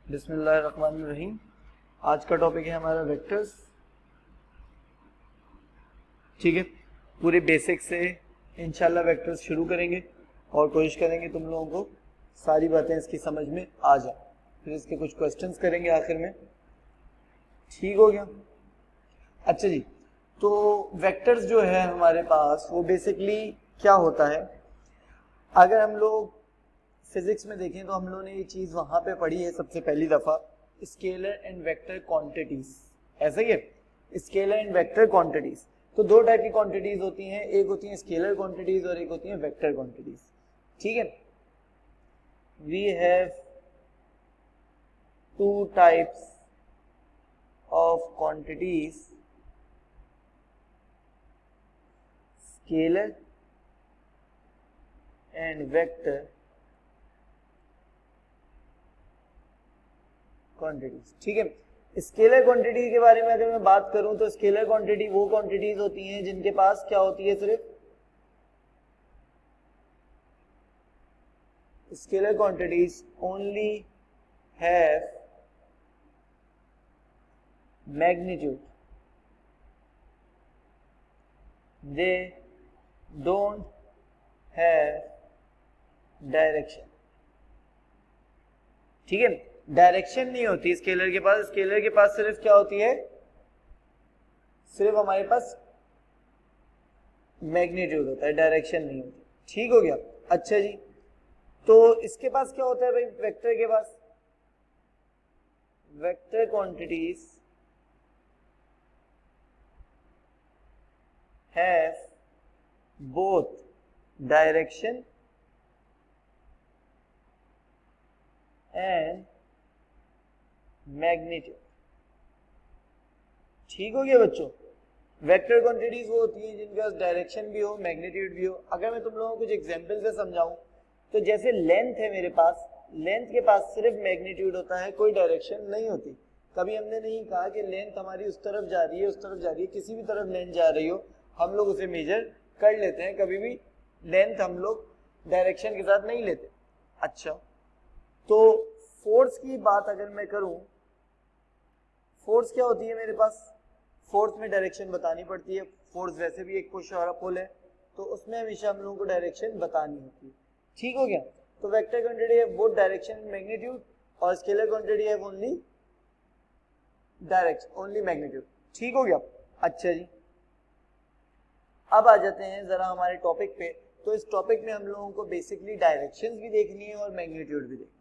बिस्मिल्लाहिर्रहमानिर्रहीम। आज का टॉपिक है हमारा वेक्टर्स। ठीक है, पूरे बेसिक से इंशाल्लाह वेक्टर्स शुरू करेंगे और कोशिश करेंगे तुम लोगों को सारी बातें इसकी समझ में आ जाए। फिर इसके कुछ क्वेश्चंस करेंगे आखिर में। ठीक हो गया? अच्छा जी, तो वेक्टर्स जो है हमारे पास वो बेसिकली क्या होता है, अगर हम लोग फिजिक्स में देखें तो हम लोगों ने ये चीज वहां पे पढ़ी है सबसे पहली दफा, स्केलर एंड वेक्टर क्वांटिटीज। ऐसा ही है, स्केलर एंड वेक्टर क्वांटिटीज। तो दो टाइप की क्वांटिटीज होती हैं, एक होती है स्केलर क्वांटिटीज और एक होती है वेक्टर क्वांटिटीज। ठीक है, we have two types of quantities, scalar and vector quantities. ठीक है, स्केलर क्वांटिटी के बारे में अगर मैं बात करूं तो स्केलर क्वांटिटी वो क्वांटिटीज होती हैं जिनके पास क्या होती है, सिर्फ scalar quantities only have magnitude, they don't have direction. ठीक है, डायरेक्शन नहीं होती स्केलर के पास। स्केलर के पास सिर्फ क्या होती है, सिर्फ हमारे पास मैग्नीट्यूड होता है, डायरेक्शन नहीं होती। ठीक हो गया? अच्छा जी, तो इसके पास क्या होता है भाई, वेक्टर के पास vector quantities have both direction and magnitude. ठीक हो गया बच्चों? वेक्टर क्वांटिटीज वो होती हैं जिनके पास डायरेक्शन भी हो, मैग्नीट्यूड भी हो। अगर मैं तुम लोगों को कुछ एग्जांपल से समझाऊं तो जैसे लेंथ है मेरे पास, लेंथ के पास सिर्फ मैग्नीट्यूड होता है, कोई डायरेक्शन नहीं होती। कभी हमने नहीं कहा कि लेंथ हमारी उस तरफ जा रही है, उस तरफ जा रही है, किसी भी तरफ लेंथ जा रही हो हम लोग उसे मेजर कर लेते हैं। कभी भी लेंथ हम लोग डायरेक्शन के साथ नहीं लेते। अच्छा, तो फोर्स की बात अगर मैं करूं, फोर्स क्या होती है मेरे पास, फोर्स में डायरेक्शन बतानी पड़ती है। फोर्स वैसे भी एक पुश और पुल है, तो उसमें हमेशा हम लोगों को डायरेक्शन बतानी होती है। ठीक हो गया? तो वेक्टर क्वांटिटी है बोथ डायरेक्शन एंड मैग्नीट्यूड, और स्केलर क्वांटिटी है ओनली डायरेक्शन, ओनली मैग्नीट्यूड। ठीक हो गया? अच्छा जी, अब आ जाते हैं जरा हमारे टॉपिक पे। तो इस टॉपिक में हम लोगों को बेसिकली डायरेक्शंस भी देखनी है और मैग्नीट्यूड भी देखना है।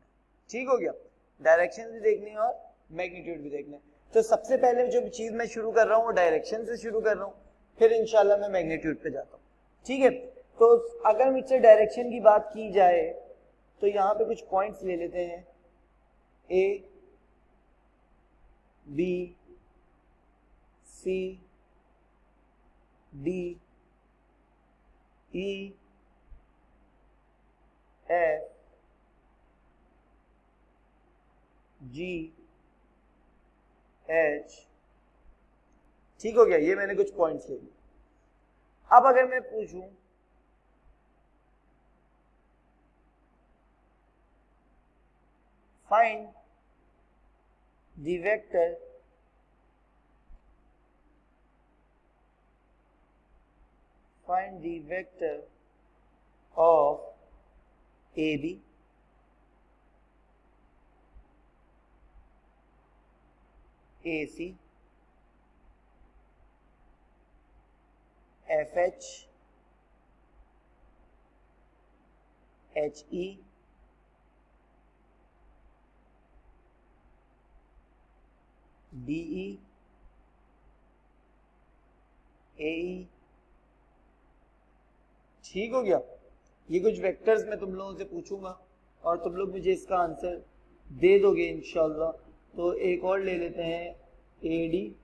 ठीक हो गया? डायरेक्शन भी देखनी है और मैग्नीट्यूड भी देखना है। तो सबसे पहले जो चीज मैं शुरू कर रहा हूँ वो डायरेक्शन से शुरू कर रहा हूँ, फिर इंशाल्लाह मैं मैग्नीट्यूड पे जाता हूँ। ठीक है, तो अगर मुझसे डायरेक्शन की बात की जाए तो यहाँ पे कुछ पॉइंट्स ले लेते हैं, ए, बी, सी, डी, ई, एफ, जी, एच। ठीक हो गया? ये मैंने कुछ पॉइंट्स ले लिए। अब अगर मैं पूछूं find the vector of AB, AC, FH, HE, DE, AE। ठीक हो गया? ये कुछ वेक्टर्स मैं तुम लोगों से पूछूंगा और तुम लोग मुझे इसका आंसर दे दोगे इंशाल्लाह। तो एक और ले लेते हैं, AD,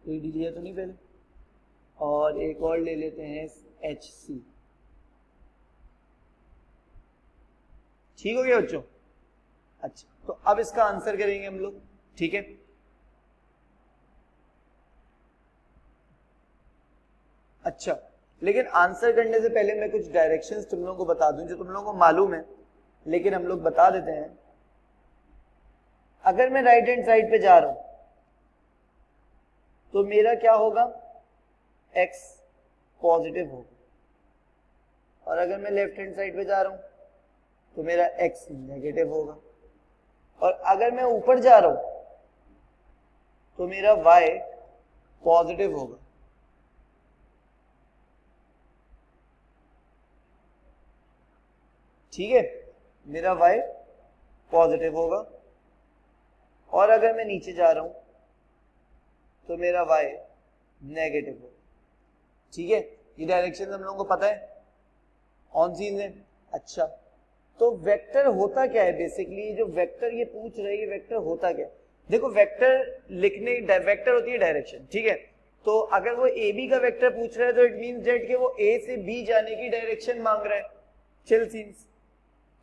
AD लिया तो नहीं पहले, और एक और ले लेते हैं HC। ठीक हो गया बच्चों? अच्छा, तो अब इसका आंसर करेंगे हम लोग। ठीक है, अच्छा, लेकिन आंसर करने से पहले मैं कुछ डायरेक्शंस तुम लोगों को बता दूं जो तुम लोगों को मालूम है, लेकिन हम लोग बता देते हैं। अगर मैं राइट हैंड साइड पे जा रहा हूं तो मेरा क्या होगा, x पॉजिटिव होगा, और अगर मैं लेफ्ट हैंड साइड पे जा रहा हूं तो मेरा x नेगेटिव होगा, और अगर मैं ऊपर जा रहा हूं तो मेरा y पॉजिटिव होगा। ठीक है, मेरा y पॉजिटिव होगा, और अगर मैं नीचे जा रहा हूं तो मेरा y नेगेटिव होगा। ठीक है, ये डायरेक्शन हम लोगों को पता है, ऑन सीन है। अच्छा, तो वेक्टर होता क्या है बेसिकली, जो वेक्टर ये पूछ रही है वेक्टर होता क्या है। देखो वेक्टर लिखने, वेक्टर होती है डायरेक्शन, ठीक है। तो अगर वो ए बी का वेक्टर पूछ रहा है तो इट मींस दैट कि वो ए से बी जाने की डायरेक्शन मांग रहा है। चिल सीन्स,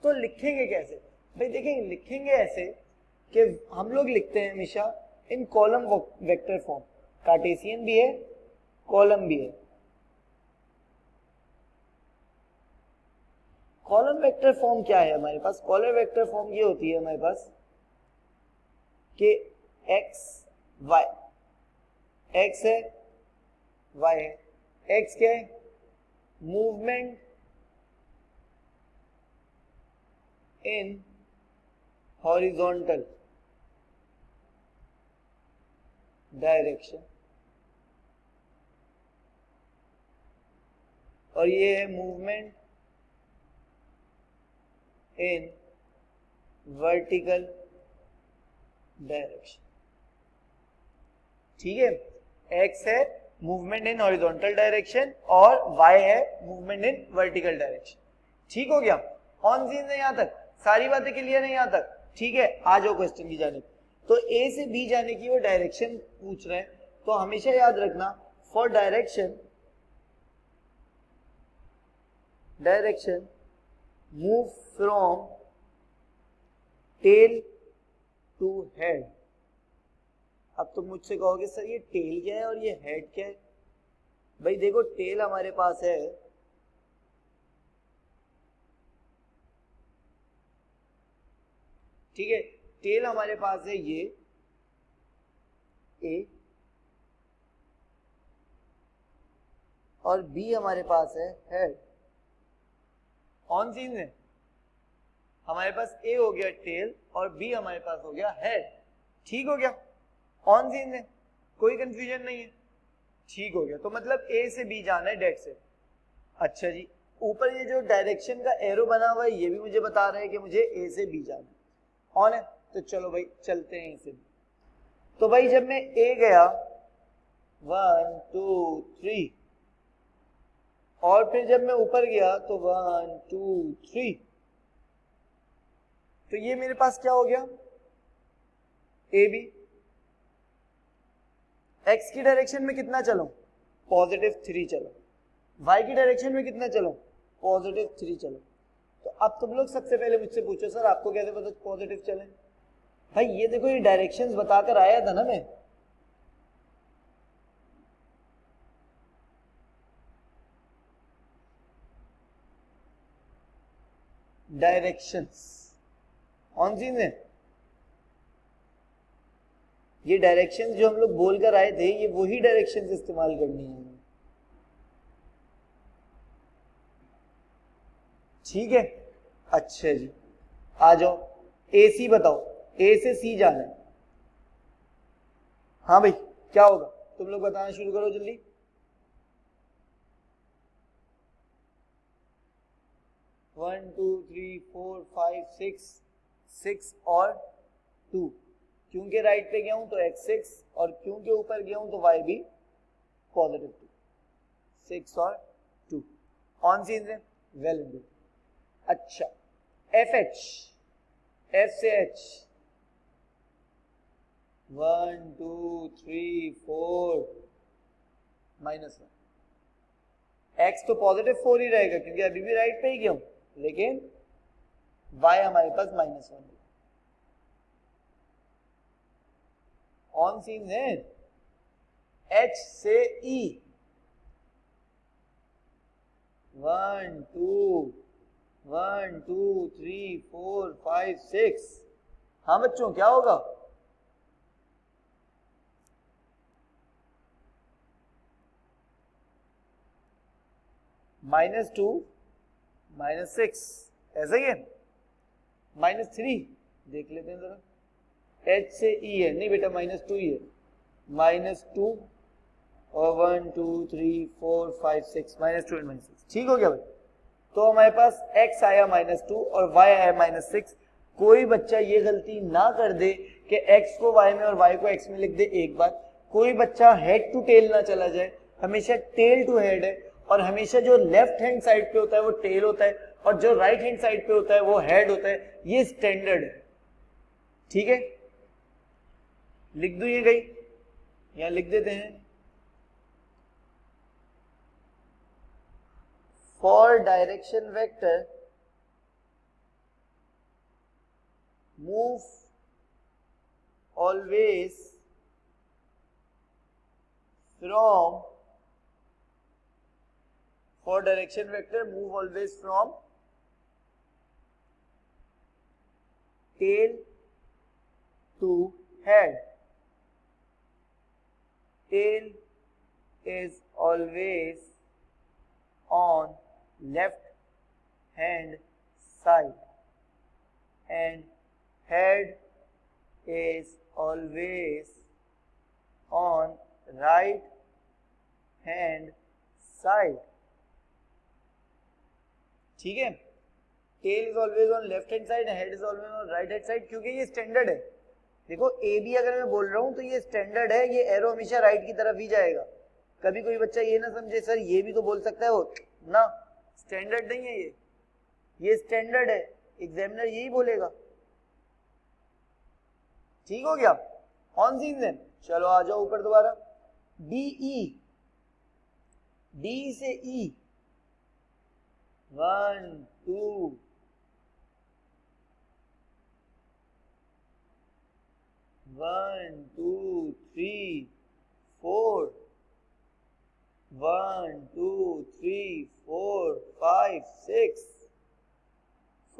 तो लिखेंगे कैसे भाई, देखेंगे लिखेंगे ऐसे कि हम लोग लिखते हैं हमेशा इन कॉलम वेक्टर फॉर्म, कार्टेशियन भी है कॉलम भी है। कॉलम वेक्टर फॉर्म क्या है हमारे पास, कॉलम वेक्टर फॉर्म ये होती है हमारे पास कि x y, x है y है, x क्या है, मूवमेंट इन हॉरिजॉन्टल डायरेक्शन, और ये है मूवमेंट इन वर्टिकल डायरेक्शन। ठीक है, x है मूवमेंट इन हॉरिजॉन्टल डायरेक्शन और y है मूवमेंट इन वर्टिकल डायरेक्शन। ठीक हो गया, ऑन सीन है यहां तक, सारी बातें क्लियर है यहां तक। ठीक है, आ जाओ क्वेश्चन की जानिब। तो a से b जाने की वो डायरेक्शन पूछ रहे हैं, तो हमेशा याद रखना for direction move from tail to head. अब तुम मुझसे कहोगे सर ये टेल क्या है और ये हेड क्या है। भाई देखो टेल हमारे पास है, ठीक है, टेल हमारे पास है ये ए, और बी हमारे पास है हेड। ऑन सीन है, हमारे पास ए हो गया टेल और बी हमारे पास हो गया हेड। ठीक हो गया, ऑन सीन है, कोई कंफ्यूजन नहीं है। ठीक हो गया, तो मतलब ए से बी जाना है डेट से। अच्छा जी, ऊपर ये जो डायरेक्शन का एरो बना हुआ है ये भी मुझे बता रहा है कि मुझे ए से बी जाना है। ऑन है, तो चलो भाई चलते हैं ए से बी। तो भाई जब मैं ए गया 1 2 3, और फिर जब मैं ऊपर गया तो 1 2 3, तो ये मेरे पास क्या हो गया, ए बी। एक्स की डायरेक्शन में कितना चलो, +3 चलो, वाई की डायरेक्शन में कितना चलो, +3 चलो। तो अब तुम लोग सबसे पहले मुझसे पूछो सर आपको कैसे पता पॉजिटिव चले। भाई ये देखो ये डायरेक्शंस बताकर आया था ना मैं, डायरेक्शंस ऑन सीन है। ये डायरेक्शंस जो हम लोग बोल कर आए थे ये वही डायरेक्शंस इस्तेमाल करनी है। ठीक है, अच्छा जी, आ जाओ ए सी बताओ, ए से सी जाना है। हाँ भाई क्या होगा, तुम लोग बताना शुरू करो जल्दी। 1 2 3 4 5 6, 6 और 2, क्योंकि राइट पे गया हूं तो x6, और क्योंकि ऊपर गया हूं तो y भी +2, 6 और 2 ऑन सीन से वेल एंड गुड। अच्छा FH, F से H 1 2 3 4 -1, x तो +4 ही रहेगा क्योंकि अभी भी राइट पे ही गया हूं, लेकिन y हमारे पास -1 है। ऑन सीन है H से E 1 2 3 4 5 6, हाँ बच्चों क्या होगा? -2 -6 ऐसा ही है। -3 देख लेते हैं जरा, h से e है, नहीं बेटा -2 ही है, -2 और 1 2 3 4 5 6 -2 और -6 ठीक हो गया भाई। तो हमारे पास x आया -2 और y आया -6। कोई बच्चा ये गलती ना कर दे कि x को y में और y को x में लिख दे। एक बात, कोई बच्चा हेड टू टेल ना चला जाए, हमेशा टेल टू हेड है, और हमेशा जो लेफ्ट हैंड साइड पे होता है वो टेल होता है और जो राइट हैंड साइड पे होता है वो हेड होता है। ये स्टैंडर्ड है, ठीक है। लिख दूं ये गई, यहां लिख देते हैं, for direction vector move always from, for direction vector move always from tail to head. Tail is always on left hand side and head is always on right hand side, ठीक है। Tail is always on left hand side, head is always on right hand side, क्योंकि ये standard है। देखो A B अगर मैं बोल रहा हूं तो ये स्टैंडर्ड है, ये एरो हमेशा राइट की तरफ ही जाएगा। कभी कोई बच्चा ये ना समझे सर ये भी तो बोल सकता है वो ना, स्टैंडर्ड नहीं है ये स्टैंडर्ड है, एग्जामिनर यही बोलेगा। ठीक हो गया, ऑन सीन देन। चलो आ जाओ ऊपर दोबारा, डी ई, डी से ई 1 2 1 2 3 4 1 2 3 4 5 6,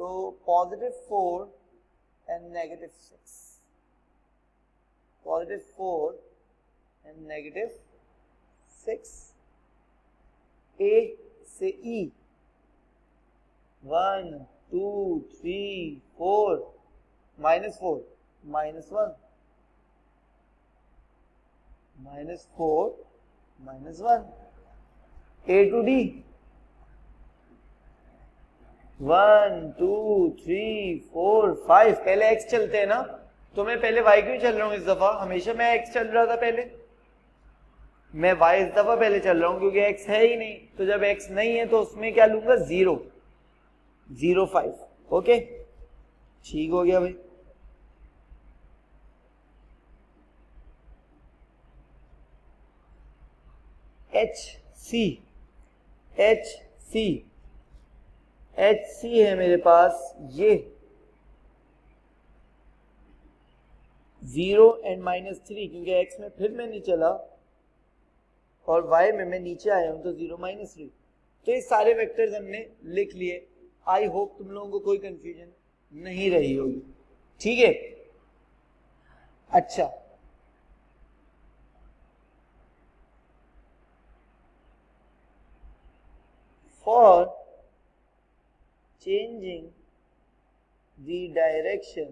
so +4 and -6, +4 and -6, A से E 1 2 3 4 -4 -1 -4 -1, A to D 1 2 3 4 5, पहले x चलते हैं ना, तो मैं पहले y क्यों चल रहा हूं इस दफा? हमेशा मैं x चल रहा था पहले, मैं y इस दफा पहले चल रहा हूं क्योंकि x है ही नहीं। तो जब x नहीं है तो उसमें क्या लूंगा? 0 0 5, ओके ठीक हो गया भाई। एच सी है मेरे पास ये 0 and -3, क्योंकि x में फिर मैं नहीं चला और y में मैं नीचे आया हूं तो 0 -3। तो ये सारे वेक्टर्स हमने लिख लिए। आई होप तुम लोगों को कोई कंफ्यूजन नहीं रही होगी, ठीक है। अच्छा, for changing the direction,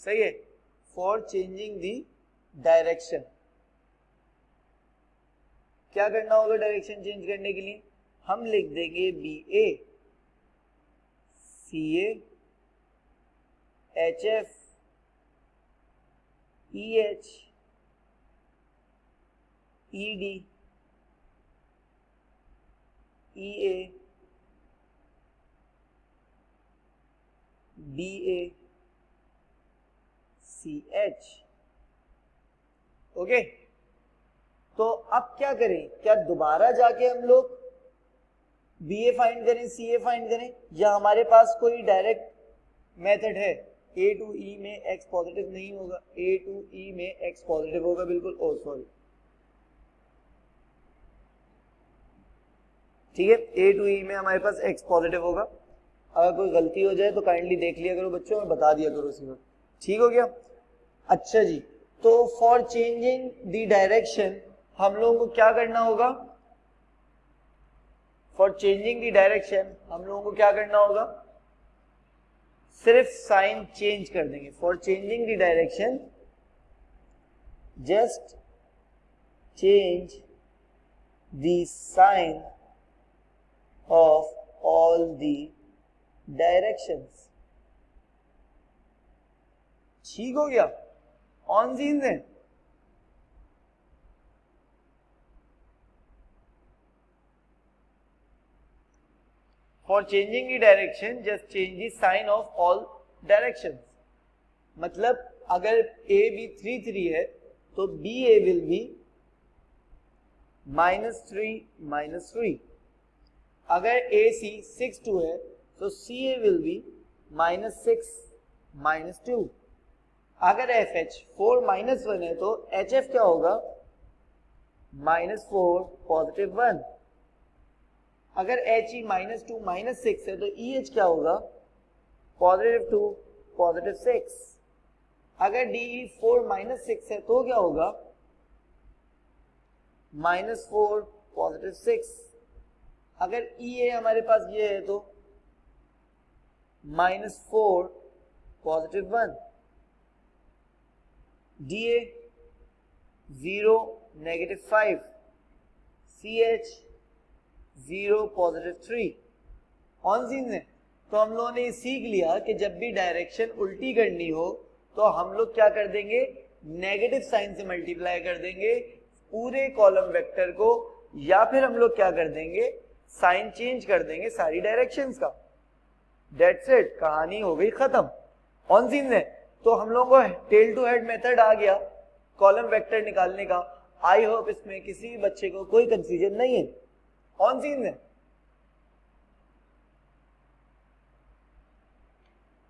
सही है, for changing the direction क्या करना होगा? डायरेक्शन चेंज करने के लिए हम लिख देंगे BA CA HF EH ED EA BA CH, okay. तो अब क्या करें? क्या दोबारा जाके हम लोग BA फाइंड करें, CA फाइंड करें, या हमारे पास कोई डायरेक्ट मेथड है? A to E में X पॉजिटिव नहीं होगा, A to E में X पॉजिटिव होगा बिल्कुल, ओ सॉरी, ठीक है, A to E में हमारे पास X पॉजिटिव होगा। अगर कोई गलती हो जाए तो काइंडली देख लिया करो बच्चों और बता दिया करो उसी वक्त। ठीक हो गया? अच्छा जी, तो फॉर चेंजिंग द डायरेक्शन हम लोगों को क्या करना होगा? फॉर चेंजिंग द डायरेक्शन हम लोगों को क्या करना होगा? सिर्फ साइन चेंज कर देंगे। For changing the direction just change the sign of all the directions. ठीक हो गया? ऑन सीन है। For changing the direction just change the sign of all directions. मतलब अगर ए बी 3 है तो बी ए विल बी -3 अगर ए सी 6 है तो सी ए विल बी -6 2। अगर एफ एच 4 है तो एच एफ क्या होगा? -4 1। अगर एच ई -2 -6 है तो ई एच क्या होगा? +2 6। अगर डी ई 4 6 है तो क्या होगा? -4 6। अगर ई ए हमारे पास ये है तो -4 1। D A 0 -5। C H 0 3। On scene है। तो हम लोगों ने सीख लिया कि जब भी डायरेक्शन उल्टी करनी हो तो हम लोग क्या कर देंगे? नेगेटिव साइन से मल्टीप्लाई कर देंगे पूरे कॉलम वेक्टर को, या फिर हम लोग क्या कर देंगे? साइन चेंज कर देंगे सारी डायरेक्शंस का। दैट्स इट, कहानी हो गई खत्म। ऑन सीन है। तो हम लोगों को टेल टू हेड मेथड आ गया कॉलम वेक्टर निकालने का। आई होप इसमें किसी भी बच्चे को कोई कंफ्यूजन नहीं है। ऑन सीन है।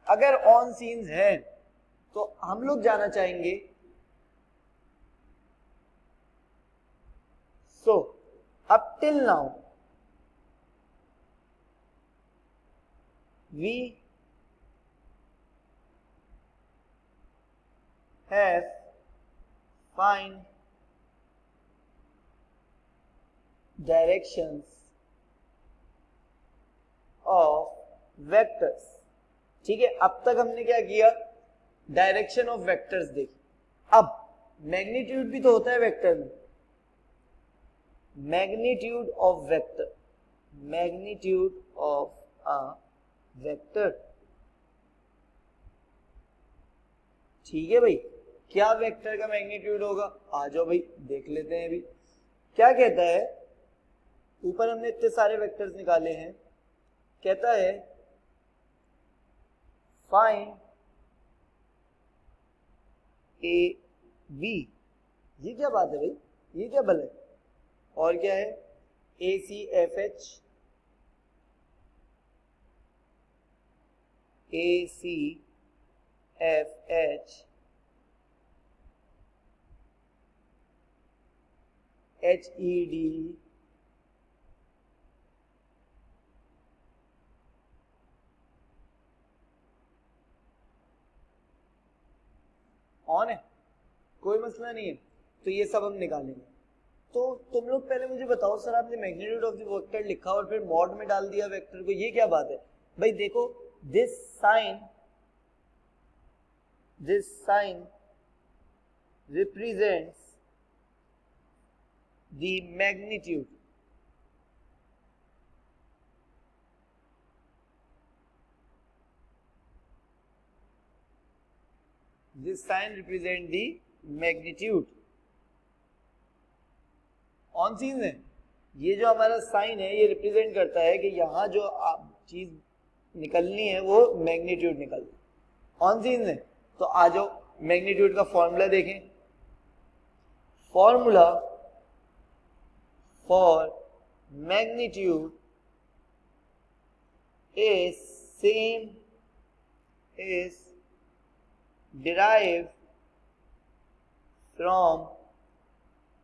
अगर ऑन सीन्स है तो हम लोग जाना चाहेंगे so up till now we have find directions of vectors। ठीक है, अब तक हमने क्या किया? डायरेक्शन ऑफ वेक्टर्स देखी। अब मैग्नीट्यूड भी तो होता है वेक्टर में। Magnitude of vector, magnitude of a vector. ठीक है भाई, क्या वेक्टर का मैग्नीट्यूड होगा? आ जाओ भाई देख लेते हैं। अभी क्या कहता है? ऊपर हमने इतने सारे वेक्टर्स निकाले हैं। कहता है फाइंड ए बी। ये क्या बात है भाई? ये क्या बल है? और क्या है? A C F H, A C F H, H E D, on है, कोई मसला नहीं है। तो ये सब हम निकालेंगे। तो तुम लोग पहले मुझे बताओ सर, आपने मैग्नीट्यूड ऑफ द वेक्टर लिखा और फिर मॉड में डाल दिया वेक्टर को, ये क्या बात है? भाई देखो, this sign represents the magnitude, this sign represent the magnitude। On scene है। ये जो हमारा साइन है ये रिप्रेजेंट करता है कि यहाँ जो चीज निकलनी है वो मैग्नीट्यूड निकल। ऑन सीन है। तो आ जाओ मैग्नीट्यूड का फॉर्मूला देखें। Formula for magnitude is same is derived from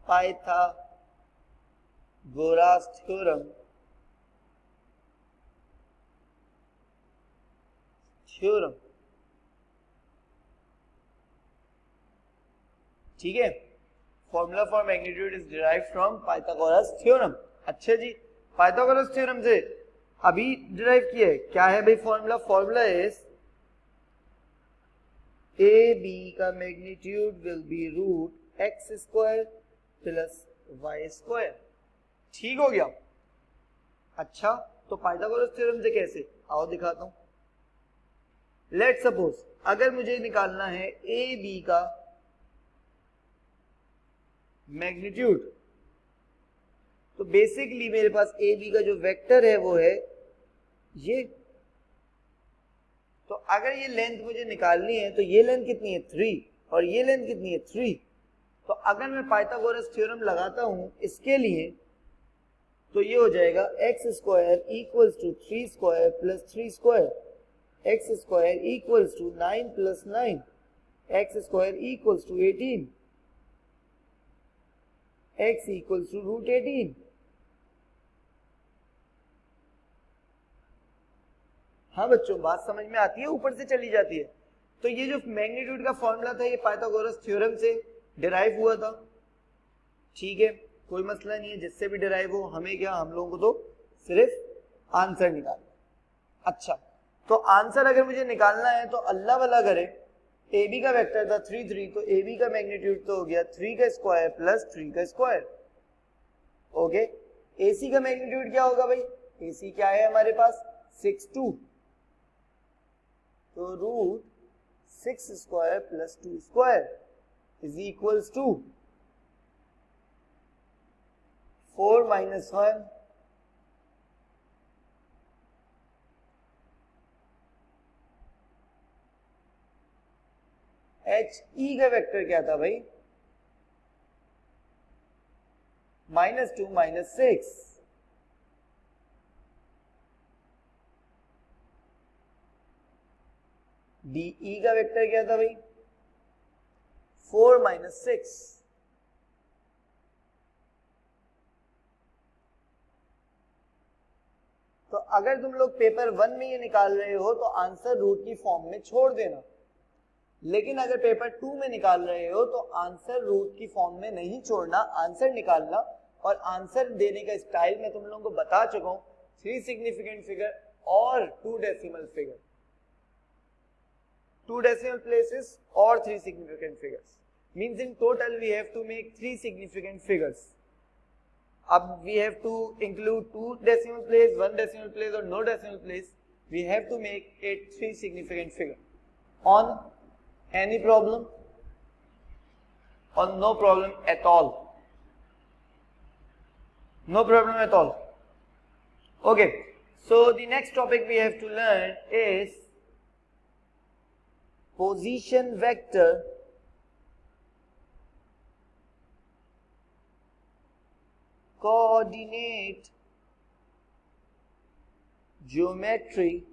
Pythagoras theorem theorem, ठीक है। Formula for magnitude is derived from Pythagoras theorem. अच्छा जी, पाइथागोरस थ्योरम से अभी डिराइव किया है, क्या है भाई formula? Formula is A B का magnitude will be root x square plus y square, ठीक हो गया। अच्छा, तो पाइथागोरस थ्योरम से कैसे, आओ दिखाता हूं। लेट सपोज अगर मुझे निकालना है ए बी का मैग्नीट्यूड, तो बेसिकली मेरे पास ए बी का जो वेक्टर है वो है ये। तो अगर ये लेंथ मुझे निकालनी है तो ये लेंथ कितनी है 3 और ये लेंथ कितनी है 3। तो अगर मैं पाइथागोरस थ्योरम लगाता हूं इसके लिए तो ये हो जाएगा x square equals to 3 square plus 3 square, x square equals to 9 plus 9, x square equals to 18, x equals to root 18। हाँ बच्चों, बात समझ में आती है, ऊपर से चली जाती है। तो ये जो मैग्नीट्यूड का फॉर्मूला था ये पाइथागोरस थ्योरम से डिराइव हुआ था, ठीक है, कोई मसला नहीं है, जिससे भी डिराइव हो, हमें क्या, हम लोगों को तो सिर्फ आंसर निकालना। अच्छा, तो आंसर अगर मुझे निकालना है तो अल्लाह वाला करे, ए बी का वेक्टर था 3 3, तो ए बी का मैग्नीट्यूड तो हो गया 3 का स्क्वायर प्लस 3 का स्क्वायर। ओके, ए सी का मैग्नीट्यूड क्या होगा भाई? ए सी क्या है हमारे पास 6 2, तो root 6 square plus 2 square is equals to 4 minus 1, H E का वेक्टर क्या था भाई? -2 -6, डी ई का वेक्टर क्या था भाई? 4 -6। तो अगर तुम लोग पेपर 1 में ये निकाल रहे हो तो आंसर रूट की फॉर्म में छोड़ देना, लेकिन अगर पेपर 2 में निकाल रहे हो तो आंसर रूट की फॉर्म में नहीं छोड़ना, आंसर निकालना। और आंसर देने का स्टाइल मैं तुम लोगों को बता चुका हूं, 3 सिग्निफिकेंट फिगर और 2 decimal figure, 2 decimal places or 3 significant figures, means in total we have to make 3 significant figures. अब we have to include 2 decimal place, 1 decimal place or no decimal place, we have to make it 3 significant figure. On any problem? Or no problem at all? No problem at all. Okay, so the next topic we have to learn is position vector coordinate geometry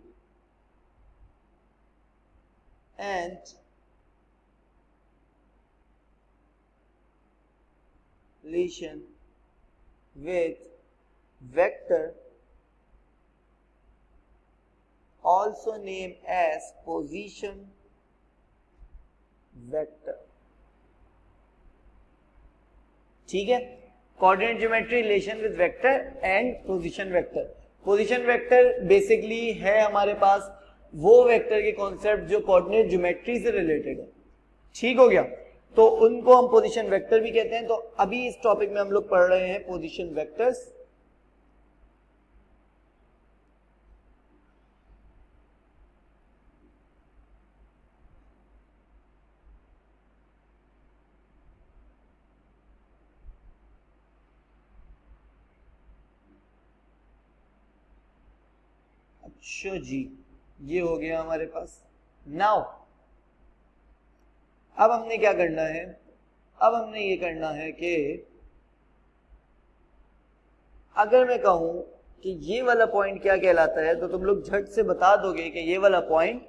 and relation with vector, also named as position vector, ठीक है। Coordinate geometry, relation with vector and position vector. Position vector basically है हमारे पास वो vector के concept जो coordinate geometry से related है, ठीक हो गया। तो उनको हम पोजीशन वेक्टर भी कहते हैं। तो अभी इस टॉपिक में हम लोग पढ़ रहे हैं पोजीशन वेक्टर्स। अच्छा जी, ये हो गया हमारे पास। नाउ अब हमने क्या करना है? अब हमने ये करना है कि अगर मैं कहूं कि ये वाला पॉइंट क्या कहलाता है तो तुम लोग झट से बता दोगे कि ये वाला पॉइंट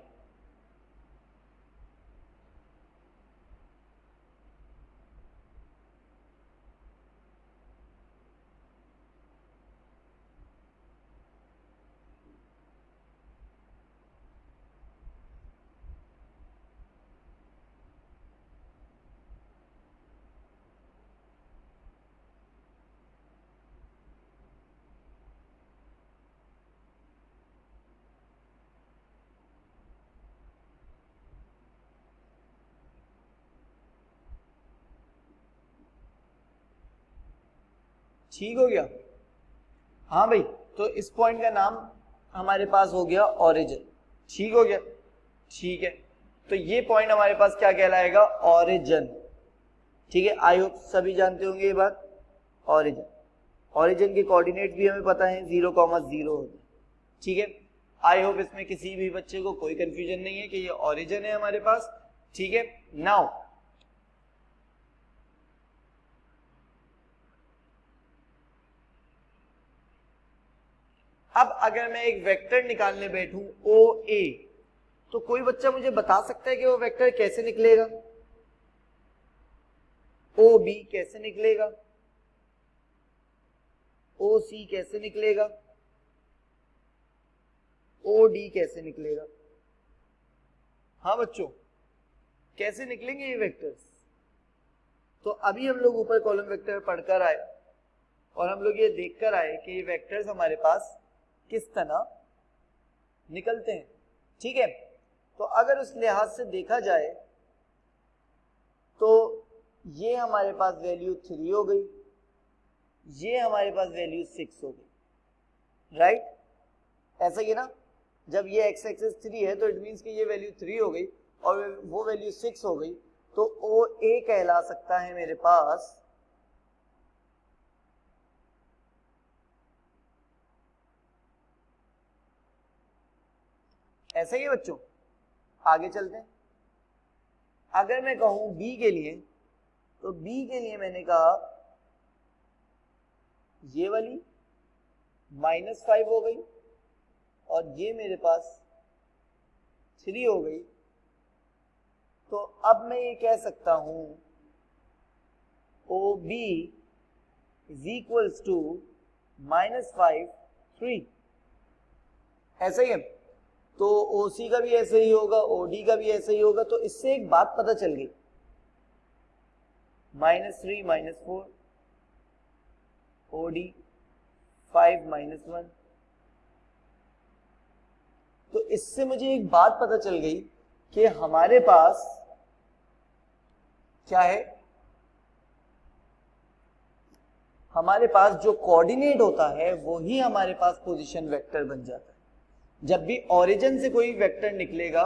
ठीक हो गया। हाँ भाई, तो इस पॉइंट का नाम हमारे पास हो गया ओरिजिन। ठीक हो गया, ठीक है। तो ये पॉइंट हमारे पास क्या कहलाएगा, ओरिजिन। ठीक है, आई होप सभी जानते होंगे ये बात। ओरिजिन, ओरिजिन के कोऑर्डिनेट भी हमें पता है 0,0 होते हैं। ठीक है, आई होप इसमें किसी भी बच्चे को कोई कंफ्यूजन नहीं है कि ये ओरिजिन है हमारे पास। ठीक है, नाउ अब अगर मैं एक वेक्टर निकालने बैठूं ओ ए, तो कोई बच्चा मुझे बता सकता है कि वो वेक्टर कैसे निकलेगा, ओ बी कैसे निकलेगा, ओ सी कैसे निकलेगा, ओ डी कैसे निकलेगा। हाँ बच्चों, कैसे निकलेंगे ये वेक्टर्स। तो अभी हम लोग ऊपर कॉलम वेक्टर पढ़कर आए और हम लोग ये देखकर आए कि ये वेक्टर्स हमारे पास किस तरह निकलते हैं। ठीक है, तो अगर उस लिहाज से देखा जाए तो ये हमारे पास वैल्यू 3 हो गई, ये हमारे पास वैल्यू 6 हो गई, राइट। ऐसा ही ना, जब ये x एक्सिस 3 है तो इट मींस कि ये वैल्यू 3 हो गई और वो वैल्यू 6 हो गई, तो ओ ए कहला सकता है मेरे पास ऐसा ही है बच्चों। आगे चलते हैं, अगर मैं कहूं बी के लिए, तो बी के लिए मैंने कहा ये वाली -5 हो गई और ये मेरे पास 3 हो गई। तो अब मैं ये कह सकता हूं O B is equals to -5 3, ऐसा ही है। तो OC का भी ऐसे ही होगा, OD का भी ऐसे ही होगा। तो इससे एक बात पता चल गई, -3 -4 OD 5 -1। तो इससे मुझे एक बात पता चल गई कि हमारे पास क्या है, हमारे पास जो कोऑर्डिनेट होता है वो ही हमारे पास पोजीशन वेक्टर बन जाता है। जब भी ओरिजिन से कोई वेक्टर निकलेगा,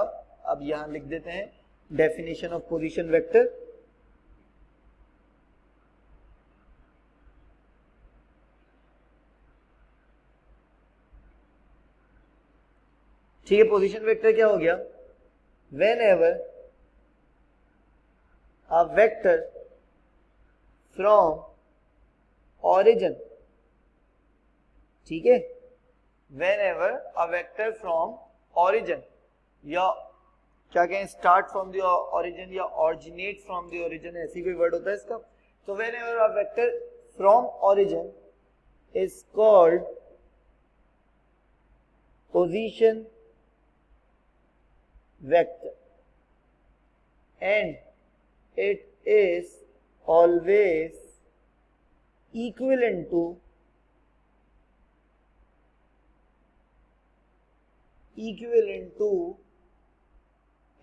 अब यहां लिख देते हैं डेफिनेशन ऑफ पोजीशन वेक्टर। ठीक है, पोजीशन वेक्टर क्या हो गया, when ever a vector from origin, ठीक है, whenever a vector from origin या क्या कहें start from the origin या originate from the origin, ऐसी कोई वर्ड होता है इसका। तो whenever a vector from origin is called position vector and it is always equivalent to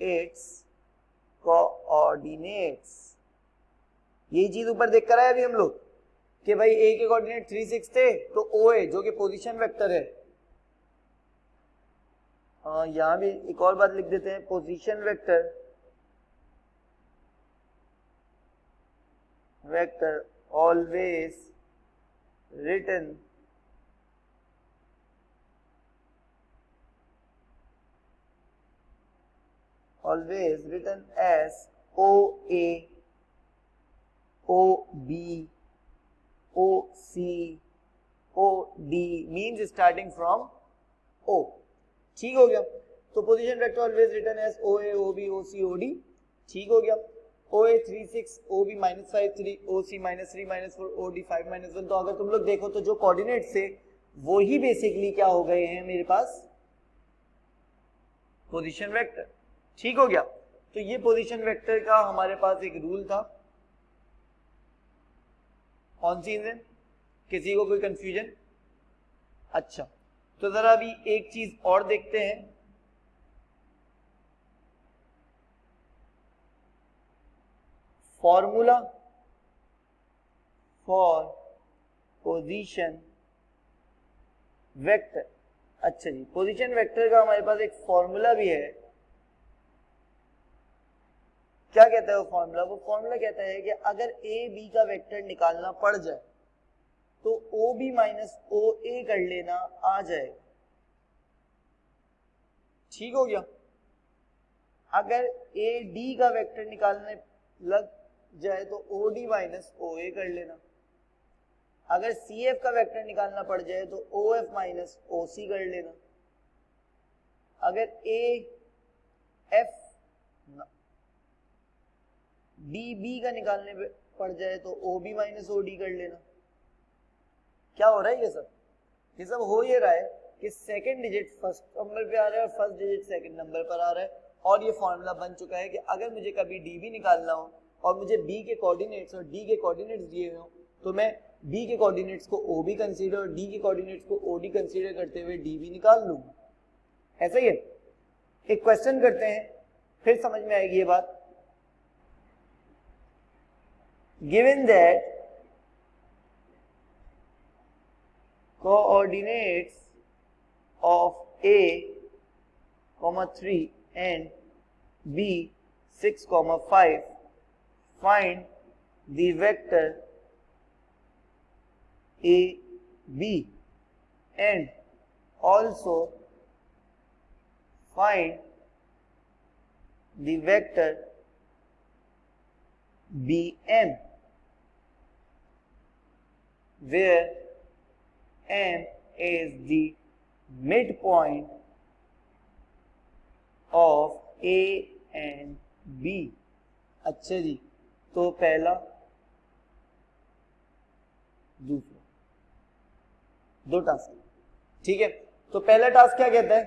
its coordinates। यही चीज ऊपर देख कर आए अभी हम लोग कि भाई ए के कोऑर्डिनेट 3 6 थे, तो ओ ए जो कि पोजीशन वेक्टर है, यहां भी एक और बात लिख देते हैं, position vector always written as OA, OB, OC, OD means starting from O। ठीक हो गया, तो position vector always written as OA, OB, OC, OD। ठीक हो गया, OA 3 6, OB -5 3, OC -3 -4, OD 5 -1। तो अगर तुम लोग देखो तो जो कोऑर्डिनेट्स थे वो ही बेसिकली क्या हो गए हैं मेरे पास, पोजीशन वेक्टर। ठीक हो गया, तो ये पोजीशन वेक्टर का हमारे पास एक रूल था। कौन सी इंजन, किसी को कोई कंफ्यूजन। अच्छा, तो जरा अभी एक चीज और देखते हैं, फॉर्मूला फॉर पोजीशन वेक्टर। अच्छा जी, पोजीशन वेक्टर का हमारे पास एक फॉर्मूला भी है। क्या कहता है वो फॉर्मूला? वो फॉर्मूला कहता है कि अगर ए बी का वेक्टर निकालना पड़ जाए तो ओ बी माइनस ओ ए कर लेना आ जाएगा। ठीक हो गया। अगर ए डी का वेक्टर निकालने लग जाए तो ओ डी माइनस ओ ए कर लेना। अगर सी एफ का वेक्टर निकालना पड़ जाए तो ओ एफ माइनस ओ सी कर लेना। अगर ए एफ डी बी का निकालने पड़ जाए तो O B minus O D कर लेना। क्या हो रहा है? ये सब हो ये रहा है कि सेकंड डिजिट फर्स्ट नंबर पे आ रहा है और फर्स्ट डिजिट सेकंड नंबर पर आ रहा है, और ये फॉर्मूला बन चुका है कि अगर मुझे कभी डी बी निकालना हो और मुझे बी के कोऑर्डिनेट्स और डी के कोऑर्डिनेट्स दिए हुए हो तो मैं बी के कोऑर्डिनेट्स को ओ बी कंसीडर और डी के कोऑर्डिनेट्स को ओ डी कंसीडर करते हुए डी बी निकाल लूंगा। ऐसा ही है। एक क्वेश्चन करते हैं, फिर समझ में आएगी ये बात। Given that coordinates of A, 3 and B, 6, 5, find the vector A, B and also find the vector BM where M is the midpoint of A and B। अच्छा जी, तो पहला दूसरा दो टास्क। ठीक है, तो पहला टास्क क्या कहता है?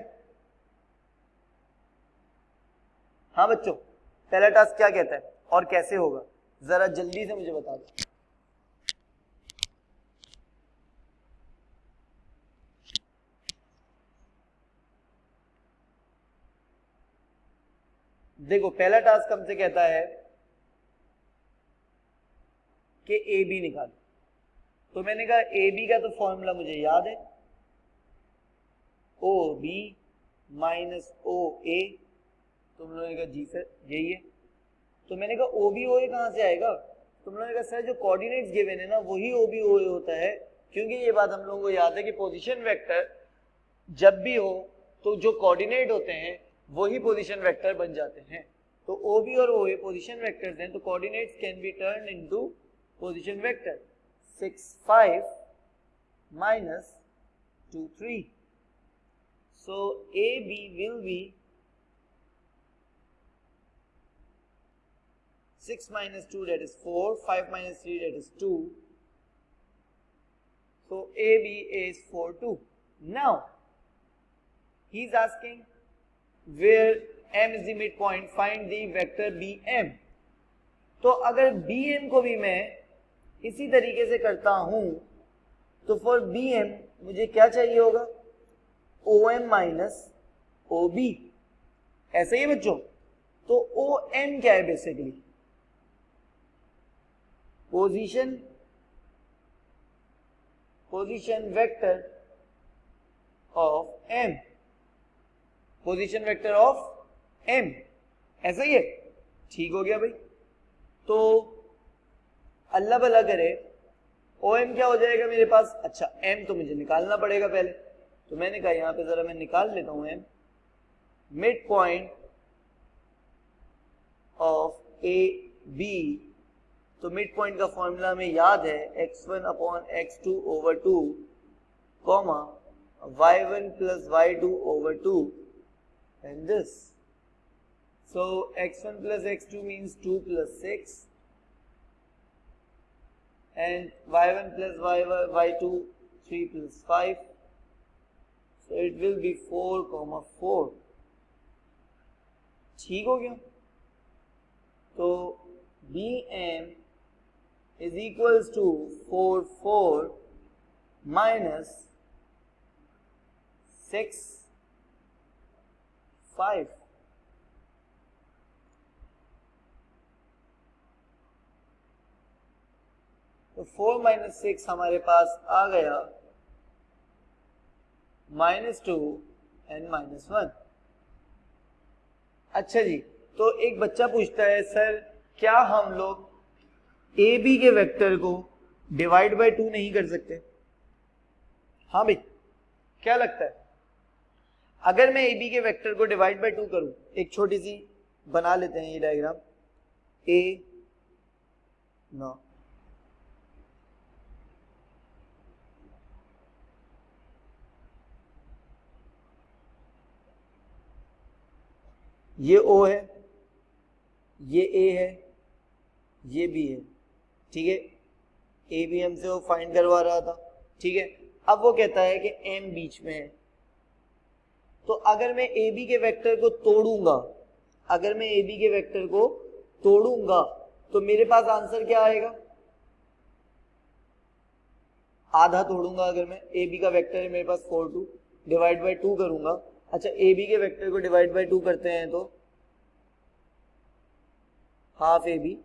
हाँ बच्चों, पहला टास्क क्या कहता है और कैसे होगा? जरा जल्दी से मुझे बता दो। देखो, पहला टास्क हमसे कहता है कि ए बी निकालो। तो मैंने कहा ए बी का तो फॉर्मूला मुझे याद है, ओ बी माइनस ओ ए। तुम लोगों ने कहा जी सर यही है। तो मैंने कहा ओ बी ओ ए कहां से आएगा? तुम लोगों ने कहा सर जो कोऑर्डिनेट्स गिवन है ना वही ओ बी ओ ए होता है, क्योंकि ये बात हम लोगों को याद है कि पोजीशन वेक्टर जब भी हो तो जो कोऑर्डिनेट होते हैं वही पोजीशन वेक्टर बन जाते हैं। तो ओ बी और ओ ए पोजीशन वेक्टर्स हैं, तो coordinates can be turn into position vector. 6 5 minus 2 3, so AB will be 6 minus 2, that is 4, 5 minus 3, that is 2, so AB is 4 2। now he is asking where M is the midpoint, find the vector BM। तो अगर BM को भी मैं इसी तरीके से करता हूं तो फॉर BM मुझे क्या चाहिए होगा? OM minus OB। ऐसे ही बच्चों, तो OM क्या है? Basically position vector of M, position vector of M। ऐसा ही है। ठीक हो गया भाई। तो अल्लाह भला करे OM क्या हो जाएगा मेरे पास? अच्छा, M तो मुझे निकालना पड़ेगा पहले, तो मैंने कहा यहां पे जरा मैं निकाल लेता हूं M। Mid point of A B, तो मिड पॉइंट का फॉर्मूला हमें याद है x1 upon x2 over 2 comma y1 plus y2 over 2 and this. So x1 plus x2 means 2 plus 6 and y1 plus y2 3 plus 5, so it will be 4 4। ठीक हो गया। तो BM is equals to 4 4 minus 6 5। तो 4 minus 6 हमारे पास आ गया -2 and -1। अच्छा जी, तो एक बच्चा पूछता है सर क्या हम लोग ए बी के वेक्टर को डिवाइड बाय 2 नहीं कर सकते? हाँ भाई, क्या लगता है अगर मैं ए बी के वेक्टर को डिवाइड बाय 2 करूं? एक छोटी सी बना लेते हैं ये डायग्राम। ए नो ये ओ है, ये ए है, ये बी है, ठीक है। ए बी हमसे वो फाइंड करवा रहा था, ठीक है। अब वो कहता है कि एम बीच में है। तो अगर मैं ए बी के वेक्टर को तोड़ूंगा, अगर मैं ए बी के वेक्टर को तोड़ूंगा तो मेरे पास आंसर क्या आएगा? आधा तोड़ूंगा, अगर मैं ए बी का वेक्टर है मेरे पास 4 2 डिवाइड बाय 2 करूंगा। अच्छा, ए बी के वेक्टर को डिवाइड बाय 2 करते हैं तो half A B,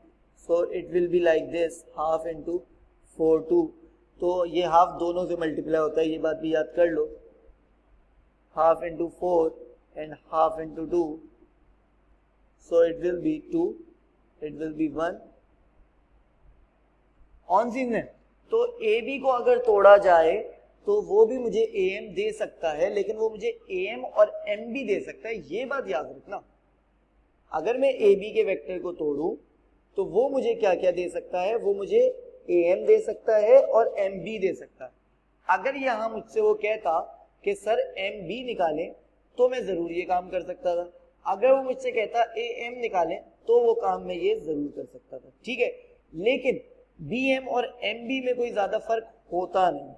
so it will be like this, half into 4 2। तो ये हाफ दोनों से मल्टीप्लाई होता है, ये बात भी याद कर लो। Half into 4 and half into 2, so it will be 2, it will be 1 on scene है। तो ए बी को अगर तोड़ा जाए तो वो भी मुझे ए एम दे सकता है, लेकिन वो मुझे ए एम और एम भी दे सकता है, ये बात याद रखना। अगर मैं ए बी के वेक्टर को तोड़ूं तो वो मुझे क्या क्या दे सकता है? वो मुझे ए एम दे सकता है और एम बी दे सकता है। अगर यहां मुझसे वो कहता कि सर एम बी निकालें तो मैं जरूर ये काम कर सकता था। अगर वो मुझसे कहता ए एम निकालें तो वो काम मैं ये जरूर कर सकता था, ठीक है। लेकिन बी एम और एम बी में कोई ज्यादा फर्क होता नहीं,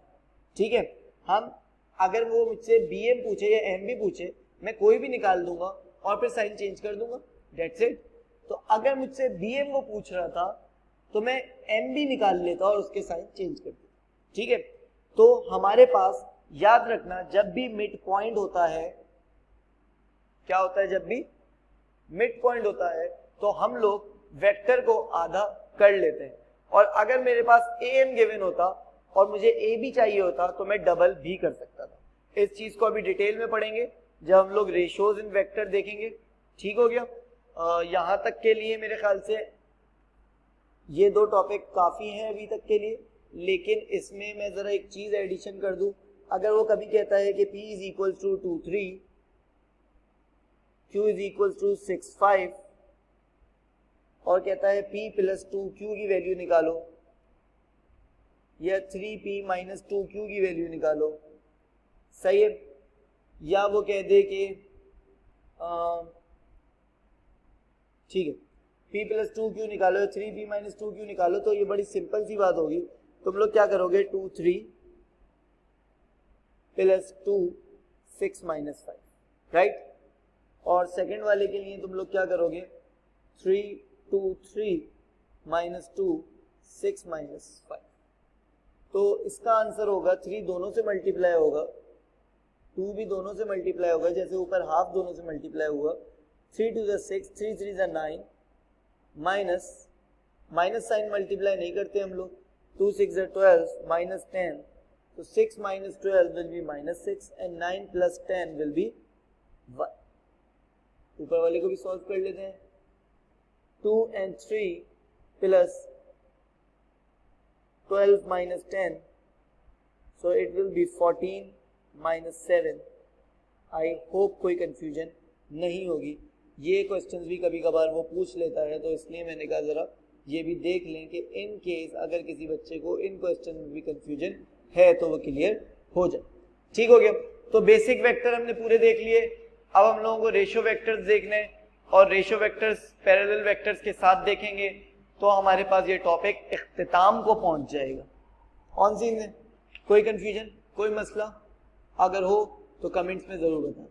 ठीक है। हम अगर वो मुझसे बी एम पूछे या एम बी पूछे, मैं कोई भी निकाल दूंगा और फिर साइन चेंज कर दूंगा, दैट्स इट। तो अगर मुझसे बी एम वो पूछ रहा था तो मैं एम बी निकाल लेता और उसके साइन चेंज कर देता, ठीक है। तो हमारे पास याद रखना, जब भी मिड पॉइंट होता है, क्या होता है? जब भी मिड पॉइंट होता है तो हम लोग वेक्टर को आधा कर लेते हैं। और अगर मेरे पास ए एम गिवन होता और मुझे ए बी चाहिए होता तो मैं डबल भी कर सकता था। इस चीज को अभी डिटेल में पढ़ेंगे जब हम लोग रेशियोज इन वेक्टर देखेंगे, ठीक हो गया। यहां तक के लिए मेरे ख्याल से ये 2 टॉपिक काफी हैं अभी तक के लिए, लेकिन इसमें मैं जरा एक चीज एडिशन कर दूं। अगर वो कभी कहता है कि P is equal to 2 3, Q is equal to 6 5 और कहता है P प्लस 2Q की वैल्यू निकालो या 3P माइनस 2Q की वैल्यू निकालो, सही है। या वो कह दे कि ठीक है P प्लस 2Q निकालो, 3P माइनस 2Q निकालो, तो ये बड़ी सिंपल सी बात होगी। तुम लोग क्या करोगे? 2 3 प्लस 2 6 माइनस 5, राइट। और सेकंड वाले के लिए तुम लोग क्या करोगे? 3 2 3 माइनस 2 6 माइनस 5। तो इसका आंसर होगा 3 दोनों से मल्टीप्लाई होगा, 2 भी दोनों से मल्टीप्लाई होगा, जैसे ऊपर हाफ दोनों से मल्टीप्लाई हुआ। 3 2 6, 3 3 9 माइनस साइन मल्टीप्लाई नहीं करते हम लोग। 2 6 12 माइनस 10, तो 6 minus 12 will be minus 6 and 9 plus 10 will be 1। ऊपर वाले को भी सॉल्व कर लेते हैं। 2 and 3 plus 12 minus 10, so it will be 14 minus 7। I hope कोई कंफ्यूजन नहीं होगी। ये क्वेश्चंस भी कभी कभार वो पूछ लेता है, तो इसलिए मैंने कहा जरा ये भी देख लें कि इन केस अगर किसी बच्चे को इन क्वेश्चन में भी कंफ्यूजन है तो वो क्लियर हो जाए, ठीक हो गया। तो बेसिक वेक्टर हमने पूरे देख लिए। अब हम लोगों को रेशियो वेक्टर्स देखने हैं और रेशियो वेक्टर्स पैरेलल वेक्टर्स के साथ देखेंगे तो हमारे पास ये टॉपिक इख्तिताम को पहुंच जाएगा। ऑन सीन है, कोई कंफ्यूजन, कोई मसला अगर हो तो कमेंट्स में जरूर बताएं।